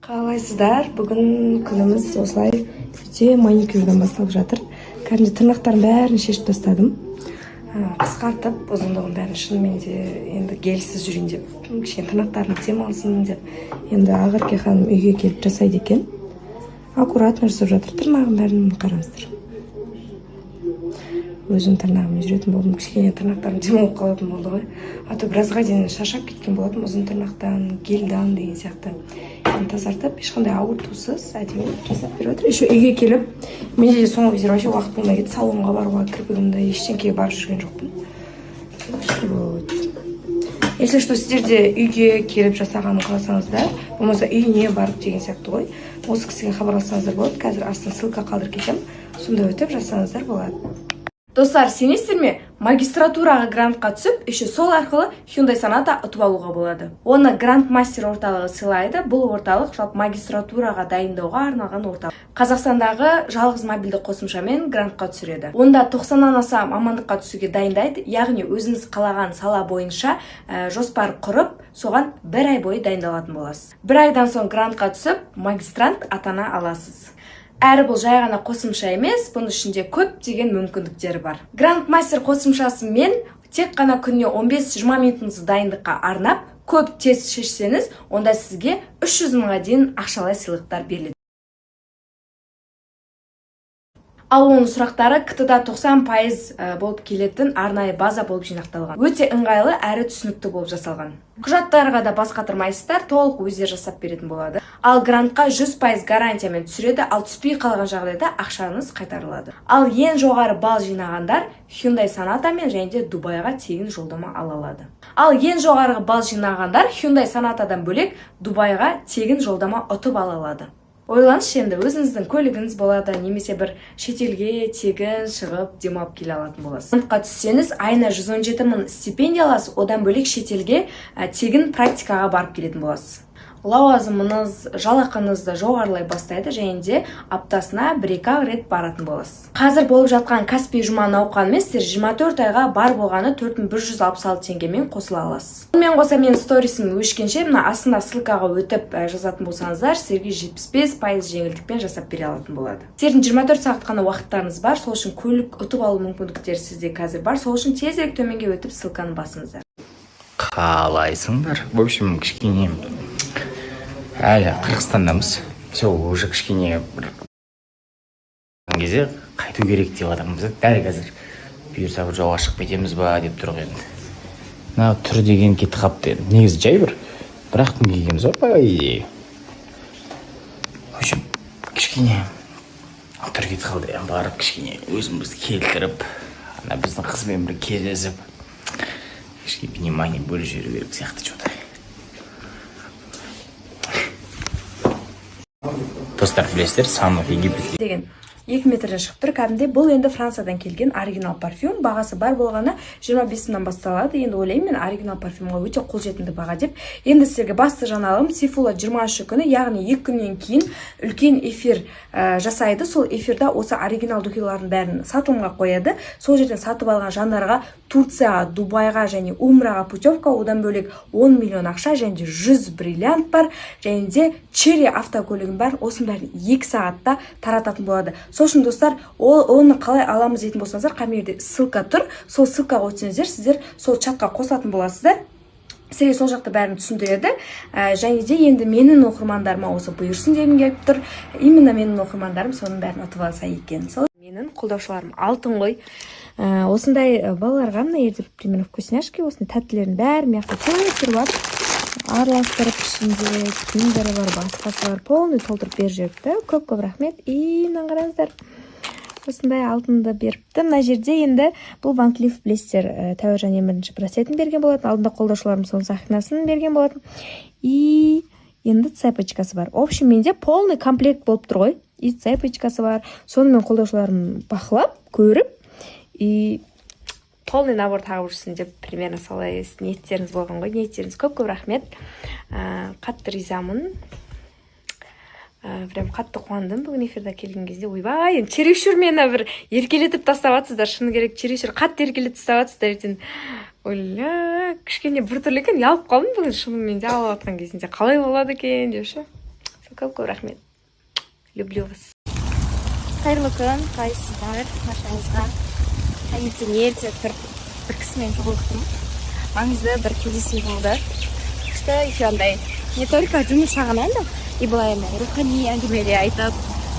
Қалайсыздар? Бүгін күніміз осылай үйде маникюрдан басталып жатыр. Кәдімгі тырнақтардың бәрін шешіп тастадым. Қысқартып, ұзындығын бәрін шынымен де енді гельсіз жүрейін деп, кішкене тырнақтарым демалсын деп. Енді Ақерке ханым үйге келіп жасайды екен. Аккуратно жасап жатыр. Тырнағын бәрін қараңыздар. Өзім тырнағыммен жүретін болдым, кішкене тырнақтарым демалып қалатын болды ғой. А то біразға дейін шаршап кеткен болатым ұзын тырнақтан, гельдан деген сияқты. Енді тазартып, ешқандай ауыртусыз әдемі жасап беріп отыр. Еще үйге келіп, менде де соңғы кездері вообще уақыт болмай кетті. Салонға баруға, кірпігімді ештеңеге барып жүрген жоқпын. Вот. Если что, сіздер де үйге келіп жасағанын қаласаңыздар, болмаса үйіне барып деген сияқты ғой. Осы кісіге хабарлассаңыздар болады. Қазір астына ссылка қалдырып кетемін. Сонда өтіп жасаңыздар болады. Достар, сенесіздер ме? Магистратураға грантқа түсіп, еще сол арқылы Hyundai Sonata ұтып алуға болады. Оны Грант Мастер орталығы сыйлайды. Бұл орталық жалпы магистратураға дайындауға арналған орталық. Қазақстандағы жалғыз мобильді қосымшамен грантқа түсіреді. Онда 90-нан аса мамандыққа түсуге дайындайды. Яғни өзіңіз қалаған сала бойынша жоспар құрып, соған бір ай бойы дайындалатын боласыз. Бір айдан соң грантқа түсіп, магистрант атана аласыз. Әрі бұл жай ғана қосымша емес, бұның ішінде көптеген мүмкіндіктері бар. Грант Мастер қосымшасымен тек қана күніне 15-20 минутыңызды дайындыққа арнап, көп тест шешсеңіз, онда сізге 300 мыңға дейін ақшалай сыйлықтар беріледі. Ал оның сұрақтары КТ-да 90% болып келетін арнайы база болып жинақталған. Өте ыңғайлы әрі түсінікті болып жасалған. Құжаттарға да бас қатырмайсыздар, толық өздері жасап беретін болады. Ал грантқа 100% гарантиямен түсіреді, ал түспей қалған жағдайда ақшаңыз қайтарылады. Ал ең жоғары балл жинағандар Hyundai Sonata мен және де Дубайға тегін жолдама ала алады. Ал ең жоғары балл жинағандар Hyundai Sonataдан бөлек Дубайға тегін жолдама ұтып ала алады. Ойлаңызшы, енді өзіңіздің көлігіңіз болады, немесе бір шетелге тегін шығып демалып келе алатын боласыз. Грантқа түссеңіз, айына 117 мың стипендия аласыз, одан бөлек шетелге тегін практикаға барып келетін боласыз. Лауазымыңыз, жалақыңызды жоғарылай бастайды және де аптасына 1-2 рет баратын боласыз. Қазір болып жатқан Каспий жұма науқанымен сіздер 24 айға бар болғаны 4166 теңгемен қосыла аласыз. Мен қоса мен сторисім өшкенше, мына астында ссылкаға өтіп жазатын болсаңыздар, сіздерге 75% жеңілдікпен жасап бере алатын болады. Сіздердің 24 сағат қана уақыттарыңыз бар, сол үшін көлік ұтып алу мүмкіндіктері сізде қазір бар, сол үшін тезірек төменге өтіп ссылканы басыңыздар. Қалайсыңдар? В общем, кішкене әлі Қырғызстандамыз. Все, уже кішкене бір кезде қайту керек деп адамыз. Дәл қазір бұйырса бір жолға шығып кетеміз ба деп тұрық енді. Мына түр деген кетіп қапты енді. Негізі жай бірақ күн келгеніміз бар па идея. В общем, кішкене түр кетіп қалды. Барып кішкене өзімізді келтіріп, ана біздің қызбен бір кездесіп, кішкене внимание бөліп жіберу керек сияқты что-то. Достар, білесіздер, самый Египет деген 2 метрден шығып тұр. Кәдімде бұл енді Франциядан келген оригинал парфюм. Бағасы бар болғаны 25 мыңнан басталады. Енді ойлаймын мен оригинал парфюмға өте қолжетімді баға деп. Енді сіздерге басты жаңалығым Сейфулла 23 күні, яғни 2 күннен кейін үлкен эфир жасайды. Сол эфирда осы оригинал духилардың бәрін сатылымға қояды. Сол жерден сатып алған жандарға Турцияға, Дубайға және Умраға путевка, одан бөлек 10 миллион ақша және де 100 бриллиант бар, және де Черри автокөлігін бар. Осының бәрін 2 сағатта тарататын болады. Сол үшін достар, оны қалай аламыз дейтін болсаңыздар, қамерде ссылка тұр. Сол ссылкаға өтсеңіздер, сіздер сол чатқа қосатын боласыздар. Сізге сол жақта бәрін түсіндіреді. Және де енді менің оқырмандарыма осы бұйырсын дегім келіп тұр. Именно менің оқырмандарым соның бәрін ұтып алса екен. Сол менің қолдаушыларым алтын ғой. Осындай балаларға мына жерде примерно вкусняшки, осындай тәттілердің бәрі мияқта толтырып алып, араластырып ішінде кімдері бар, басқасы бар, полный толтырып беріп жүріпті. Көп рахмет. Мынаны қараңыздар. Осындай алтынды беріпті. Мына жерде енді бұл Ван Клиф білесіздер, Тәуіржан емірінші брасетін берген болатын. Алдында қолдаушыларым соның сақинасын берген болатын. И енді цепочкасы бар. В общем, менде полный комплект болып тұр ғой. И цепочкасы бар. Сонымен қолдаушыларым бақылап, көріп, и полный набор тағып жүрсін деп примерно солай ниеттеріңіз болған ғой. Ниеттеріңіз көп рахмет. Қатты ризамын. Прям қатты қуандым бүгін эфирда келген кезде. Ойбай, чересчур мені бір еркелетіп таставатсыздар. Шыны керек, чересчур қатты еркелетіп таставатсыздар. Ертең ойла, кішкене біртүрлі екен, ұялып қалдым бүгін шынымен де алып жатқан кезінде. Қалай болады екен деуші. көп рахмет. Люблю вас. Қайырлы күн, қалайсыздар? Баршаңызға таңертең ерте тұрып бір кісімен жолықтым. Маңызды бір кездесу болды. Күшті еще андай не только жұмыс жағынан да, и былай рухани әңгімеле айтып,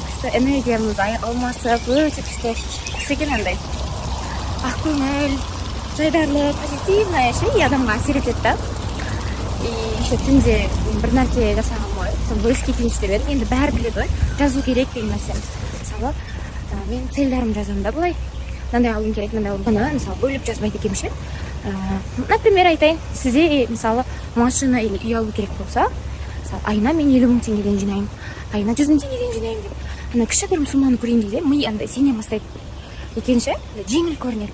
күшті энергиямыз алмасып, өте күшті кісіген андай ақкөңіл, жайдарлы, позитивный ше адамға әсер етеді да. И еще түнде бір нәрсе жасаған ғой, соны бөліске кетейінші деп едім. Енді бәрі біледі ғой, жазу керек деген нәрсені. Мысалы, мен цельдарым жазамын да былай. Мынандай алуым керек, мындай алуым. Оны мысалы бөліп жазбайды екенмін ше. Например, айтайын, сізде мысалы машина или үй алу керек болса, мысалы айына мен 50 000 теңгеден жинаймын, айына 100 000 теңгеден жинаймын деп. Ана кішігірім сумманы көрген кезде ми андай сене бастайды екен ше, жеңіл көрінеді.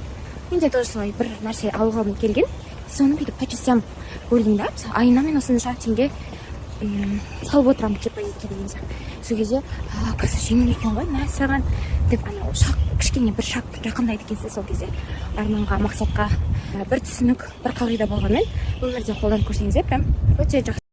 Менде тоже солай бір нәрсе алуға келген, соны бүйтіп по частям бөлдім да. Мысалы айына мен осынша теңге салып отырамын депозитке деген сияқты. Сол кезде қазір жеңіл екен ғой, мәссаған деп анау шақ кішкене бір шақ жақындайды екенсіз. Сол кезде арманға, мақсатқа бір түсінік, бір қағида болғанмен өмірде қолданып көрсеңіздер прям өте жақсы.